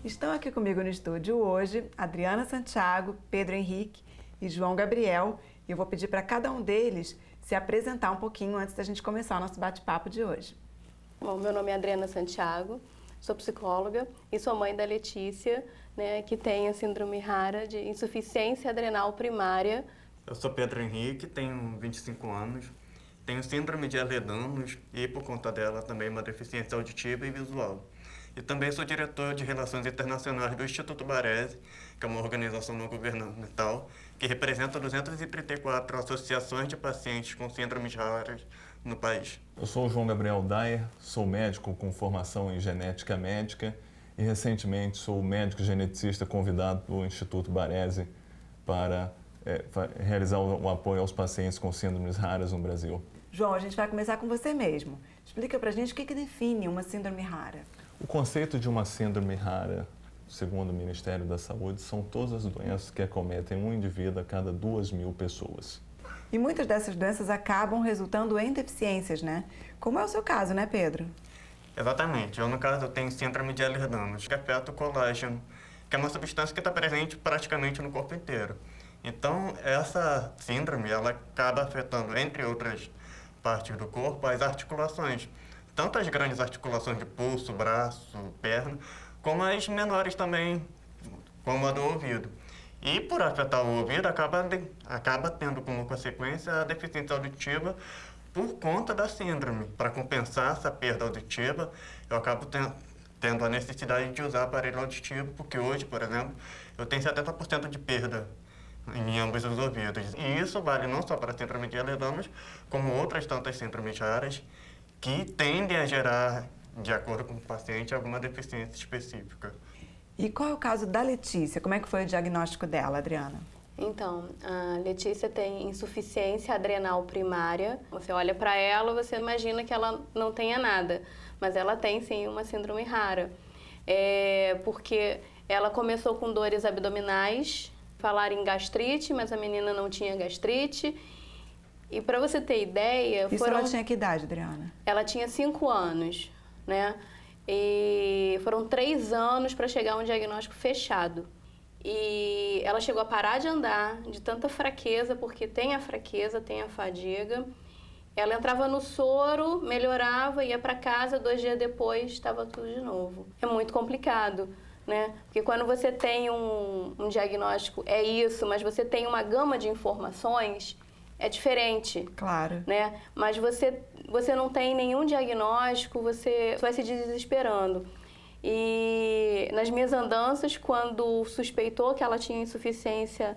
Estão aqui comigo no estúdio hoje Adriana Santiago, Pedro Henrique e João Gabriel. E eu vou pedir para cada um deles se apresentar um pouquinho antes da gente começar o nosso bate-papo de hoje. Bom, meu nome é Adriana Santiago, sou psicóloga e sou mãe da Letícia, que tem a síndrome rara de insuficiência adrenal primária. Eu sou Pedro Henrique, tenho 25 anos, tenho síndrome de Ehlers-Danlos e, por conta dela, também uma deficiência auditiva e visual. E também sou diretor de Relações Internacionais do Instituto Baresi, que é uma organização não governamental que representa 234 associações de pacientes com síndromes raras no país. Eu sou o João Gabriel Dayer, sou médico com formação em genética médica e recentemente sou médico geneticista convidado pelo Instituto Baresi para realizar o apoio aos pacientes com síndromes raras no Brasil. João, a gente vai começar com você mesmo. Explica pra gente o que define uma síndrome rara. O conceito de uma síndrome rara, segundo o Ministério da Saúde, são todas as doenças que acometem um indivíduo a cada 2.000 pessoas. E muitas dessas doenças acabam resultando em deficiências, né? Como é o seu caso, né, Pedro? Exatamente. Eu, no caso, eu tenho síndrome de Ehlers-Danlos, que afeta o colágeno, que é uma substância que está presente praticamente no corpo inteiro. Então, essa síndrome, ela acaba afetando, entre outras partes do corpo, as articulações. Tanto as grandes articulações de pulso, braço, perna, como as menores também, como a do ouvido. E por afetar o ouvido, acaba tendo como consequência a deficiência auditiva por conta da síndrome. Para compensar essa perda auditiva, eu acabo tendo a necessidade de usar aparelho auditivo, porque hoje, por exemplo, eu tenho 70% de perda em ambos os ouvidos. E isso vale não só para a síndrome de Ehlers-Danlos, como outras tantas síndromes raras, que tendem a gerar, de acordo com o paciente, alguma deficiência específica. E qual é o caso da Letícia? Como é que foi o diagnóstico dela, Adriana? Então, a Letícia tem insuficiência adrenal primária. Você olha para ela, você imagina que ela não tenha nada, mas ela tem sim uma síndrome rara. Porque ela começou com dores abdominais, falaram em gastrite, mas a menina não tinha gastrite. E para você ter ideia... Ela tinha que idade, Adriana? Ela tinha 5 anos, né? E foram 3 anos para chegar a um diagnóstico fechado. E ela chegou a parar de andar de tanta fraqueza, porque tem a fraqueza, tem a fadiga. Ela entrava no soro, melhorava, ia para casa, 2 dias depois estava tudo de novo. É muito complicado, né? Porque quando você tem um diagnóstico, é isso, mas você tem uma gama de informações... É diferente. Claro. Né? Mas você não tem nenhum diagnóstico, você vai se desesperando. E nas minhas andanças, quando suspeitou que ela tinha insuficiência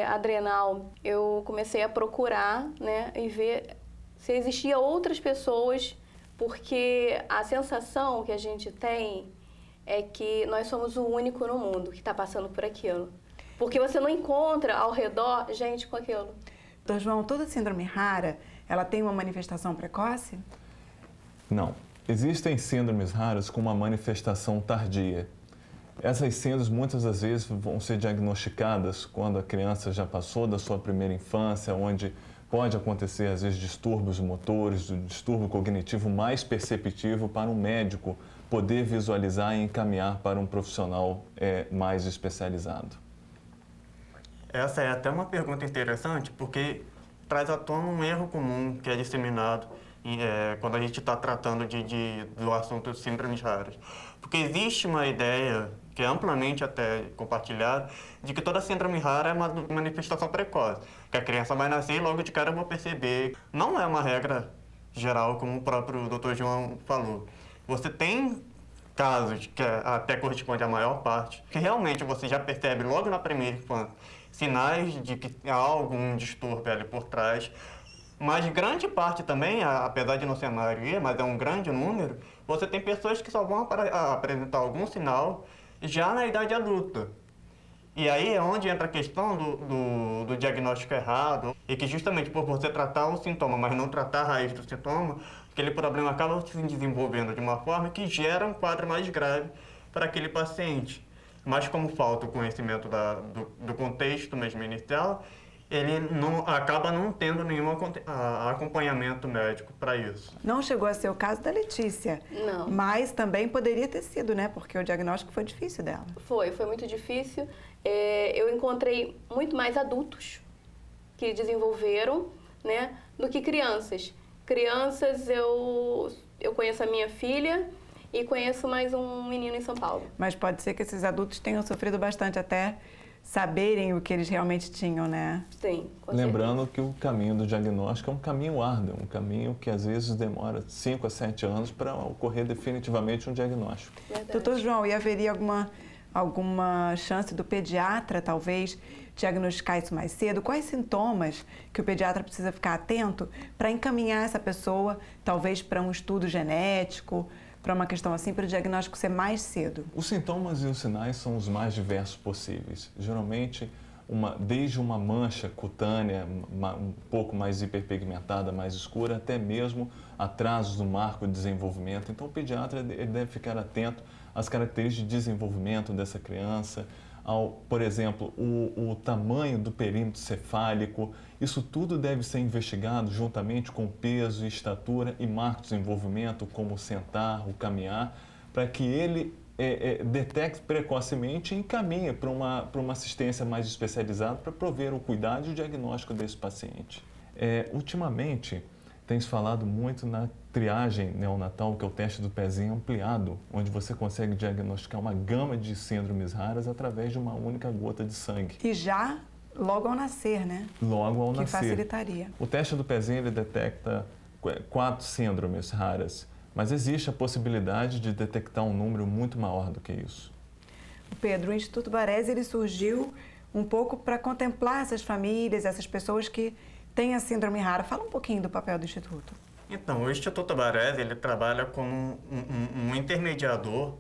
adrenal, eu comecei a procurar, né, e ver se existia outras pessoas, porque a sensação que a gente tem é que nós somos o único no mundo que está passando por aquilo. Porque você não encontra ao redor gente com aquilo. Doutor João, toda síndrome rara, ela tem uma manifestação precoce? Não. Existem síndromes raras com uma manifestação tardia. Essas síndromes muitas das vezes vão ser diagnosticadas quando a criança já passou da sua primeira infância, onde pode acontecer às vezes distúrbios motores, um distúrbio cognitivo mais perceptivo para um médico poder visualizar e encaminhar para um profissional mais especializado. Essa é até uma pergunta interessante, porque traz à tona um erro comum que é disseminado quando a gente está tratando do assunto de síndromes raras. Porque existe uma ideia, que é amplamente até compartilhada, de que toda síndrome rara é uma manifestação precoce, que a criança vai nascer e logo de cara eu vou perceber. Não é uma regra geral, como o próprio Dr. João falou. Você tem casos, que até corresponde à maior parte, que realmente você já percebe logo na primeira infância sinais de que há algum distúrbio ali por trás, mas grande parte também, apesar de não ser a maioria, mas é um grande número, você tem pessoas que só vão apresentar algum sinal já na idade adulta. E aí é onde entra a questão do diagnóstico errado, e que justamente por você tratar o sintoma, mas não tratar a raiz do sintoma, aquele problema acaba se desenvolvendo de uma forma que gera um quadro mais grave para aquele paciente. Mas como falta o conhecimento do contexto mesmo inicial, ele acaba não tendo nenhum acompanhamento médico para isso. Não chegou a ser o caso da Letícia. Não. Mas também poderia ter sido, né? Porque o diagnóstico foi difícil dela. Foi muito difícil. Eu encontrei muito mais adultos que desenvolveram, né, do que crianças. Crianças, eu conheço a minha filha e conheço mais um menino em São Paulo. Mas pode ser que esses adultos tenham sofrido bastante até saberem o que eles realmente tinham, né? Sim, com Lembrando que o caminho do diagnóstico é um caminho árduo, um caminho que às vezes demora 5 a 7 anos para ocorrer definitivamente um diagnóstico. certeza. Doutor João, e haveria alguma chance do pediatra, talvez, diagnosticar isso mais cedo? Quais sintomas que o pediatra precisa ficar atento para encaminhar essa pessoa, talvez para um estudo genético, para uma questão assim, para o diagnóstico ser mais cedo? Os sintomas e os sinais são os mais diversos possíveis. Geralmente, desde uma mancha cutânea um pouco mais hiperpigmentada, mais escura, até mesmo atrasos no marco de desenvolvimento. Então, o pediatra ele deve ficar atento às características de desenvolvimento dessa criança, por exemplo, o tamanho do perímetro cefálico. Isso tudo deve ser investigado juntamente com peso, estatura e marcos de desenvolvimento, como o sentar, o caminhar, para que ele detecte precocemente e encaminhe para uma assistência mais especializada para prover o cuidado e o diagnóstico desse paciente. Ultimamente, tem se falado muito na triagem neonatal, que é o teste do pezinho ampliado, onde você consegue diagnosticar uma gama de síndromes raras através de uma única gota de sangue. E já logo ao nascer, né? Logo ao nascer. Que facilitaria. O teste do pezinho ele detecta 4 síndromes raras, mas existe a possibilidade de detectar um número muito maior do que isso. Pedro, o Instituto Baresi ele surgiu um pouco para contemplar essas famílias, essas pessoas que têm a síndrome rara. Fala um pouquinho do papel do Instituto. Então, o Instituto Baresi ele trabalha como um intermediador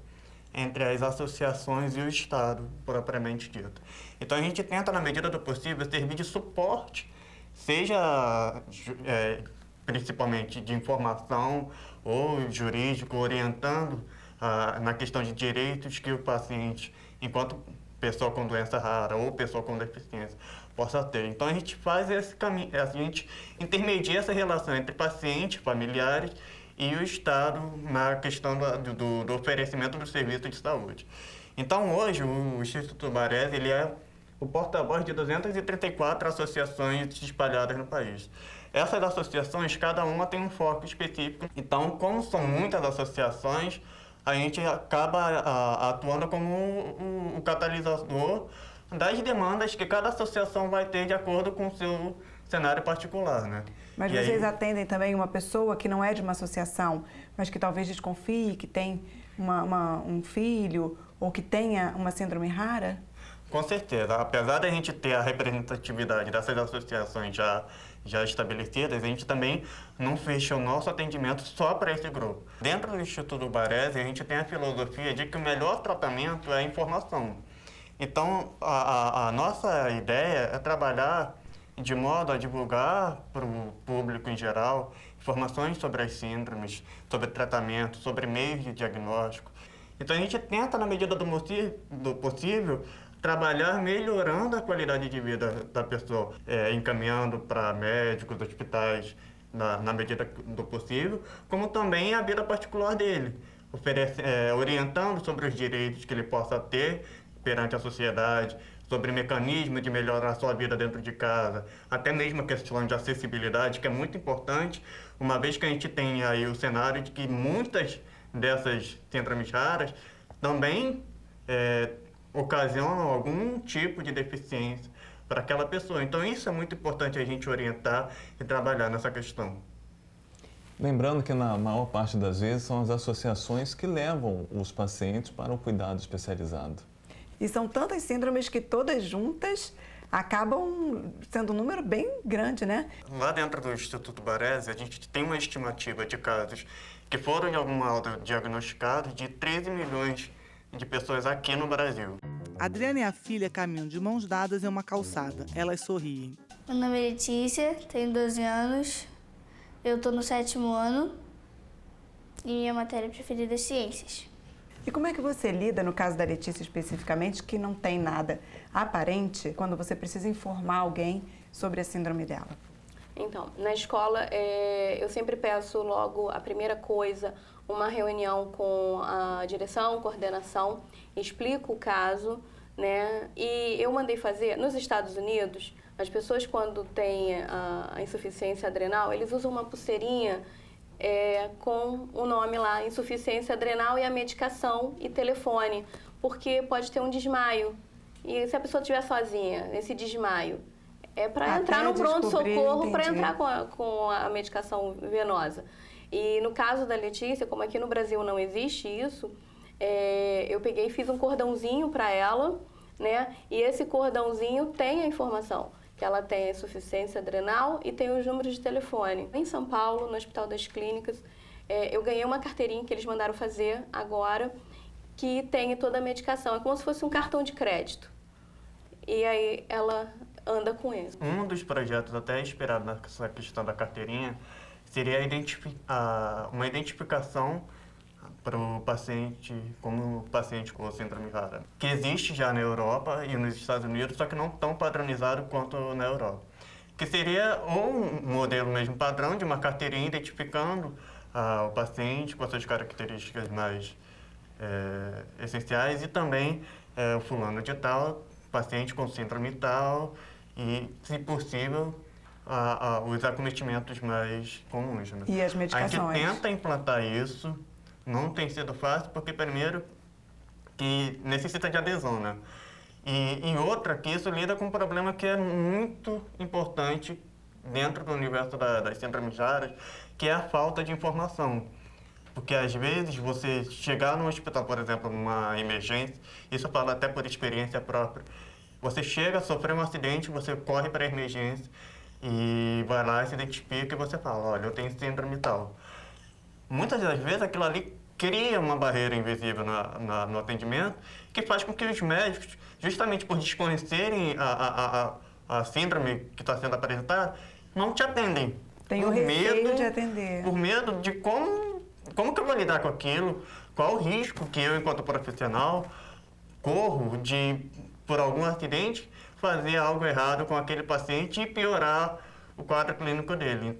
entre as associações e o Estado, propriamente dito. Então, a gente tenta, na medida do possível, servir de suporte, seja principalmente de informação ou jurídico, orientando na questão de direitos que o paciente, enquanto pessoa com doença rara ou pessoa com deficiência, possa ter. Então, a gente faz esse caminho, a gente intermedia essa relação entre pacientes, familiares e o Estado na questão do oferecimento do serviço de saúde. Então, hoje, o Instituto Baresi ele é o porta-voz de 234 associações espalhadas no país. Essas associações, cada uma tem um foco específico. Então, como são muitas associações, a gente acaba atuando como o catalisador das demandas que cada associação vai ter de acordo com o seu cenário particular, né? Mas vocês atendem também uma pessoa que não é de uma associação, mas que talvez desconfie, que tem um filho ou que tenha uma síndrome rara? Com certeza. Apesar da gente ter a representatividade dessas associações já estabelecidas, a gente também não fecha o nosso atendimento só para esse grupo. Dentro do Instituto Baresi, a gente tem a filosofia de que o melhor tratamento é a informação. Então, a nossa ideia é trabalhar de modo a divulgar para o público em geral informações sobre as síndromes, sobre tratamento, sobre meios de diagnóstico. Então, a gente tenta, na medida do possível, trabalhar melhorando a qualidade de vida da pessoa, encaminhando para médicos, hospitais, na medida do possível, como também a vida particular dele, orientando sobre os direitos que ele possa ter perante a sociedade, sobre mecanismos de melhorar a sua vida dentro de casa, até mesmo a questão de acessibilidade, que é muito importante, uma vez que a gente tem aí o cenário de que muitas dessas síndromes raras também ocasionam algum tipo de deficiência para aquela pessoa. Então, isso é muito importante a gente orientar e trabalhar nessa questão. Lembrando que, na maior parte das vezes, são as associações que levam os pacientes para o cuidado especializado. E são tantas síndromes que todas juntas acabam sendo um número bem grande, né? Lá dentro do Instituto Baresi, a gente tem uma estimativa de casos que foram de algum modo diagnosticados de 13 milhões de pessoas aqui no Brasil. Adriana e a filha caminham de mãos dadas em uma calçada. Elas sorriem. Meu nome é Letícia, tenho 12 anos, eu estou no 7º ano e minha matéria preferida é Ciências. E como é que você lida, no caso da Letícia especificamente, que não tem nada aparente, quando você precisa informar alguém sobre a síndrome dela? Então, na escola, eu sempre peço logo, a primeira coisa, uma reunião com a direção, coordenação, explico o caso, né? E eu mandei fazer, nos Estados Unidos, as pessoas quando têm a insuficiência adrenal, eles usam uma pulseirinha com o nome lá, insuficiência adrenal e a medicação e telefone, porque pode ter um desmaio. E se a pessoa estiver sozinha, nesse desmaio, é para entrar no pronto-socorro, para entrar com a medicação venosa. E no caso da Letícia, como aqui no Brasil não existe isso, eu peguei e fiz um cordãozinho para ela, né? E esse cordãozinho tem a informação que ela tem a insuficiência adrenal e tem os números de telefone. Em São Paulo, no Hospital das Clínicas, eu ganhei uma carteirinha que eles mandaram fazer agora, que tem toda a medicação. É como se fosse um cartão de crédito. E aí ela anda com ele. Um dos projetos até esperado nessa questão da carteirinha seria uma identificação para o paciente como paciente com síndrome rara, que existe já na Europa e nos Estados Unidos, só que não tão padronizado quanto na Europa. Que seria um modelo mesmo padrão de uma carteirinha identificando o paciente com as suas características mais essenciais e também o fulano de tal, paciente com síndrome tal e, se possível, os acometimentos mais comuns. Né? E as medicações? A gente tenta implantar isso, não tem sido fácil, porque, primeiro, que necessita de adesão, né? E outra, que isso lida com um problema que é muito importante dentro do universo das síndromes raras, que é a falta de informação. Porque, às vezes, você chegar no hospital, por exemplo, numa emergência, isso eu falo até por experiência própria, você chega, sofreu um acidente, você corre para a emergência e vai lá, se identifica e você fala, olha, eu tenho síndrome tal. Muitas das vezes aquilo ali cria uma barreira invisível no atendimento que faz com que os médicos, justamente por desconhecerem a síndrome que está sendo apresentada, não te atendem. Tem o receio de atender. Por medo de como que eu vou lidar com aquilo, qual o risco que eu, enquanto profissional, corro de, por algum acidente, fazer algo errado com aquele paciente e piorar o quadro clínico dele.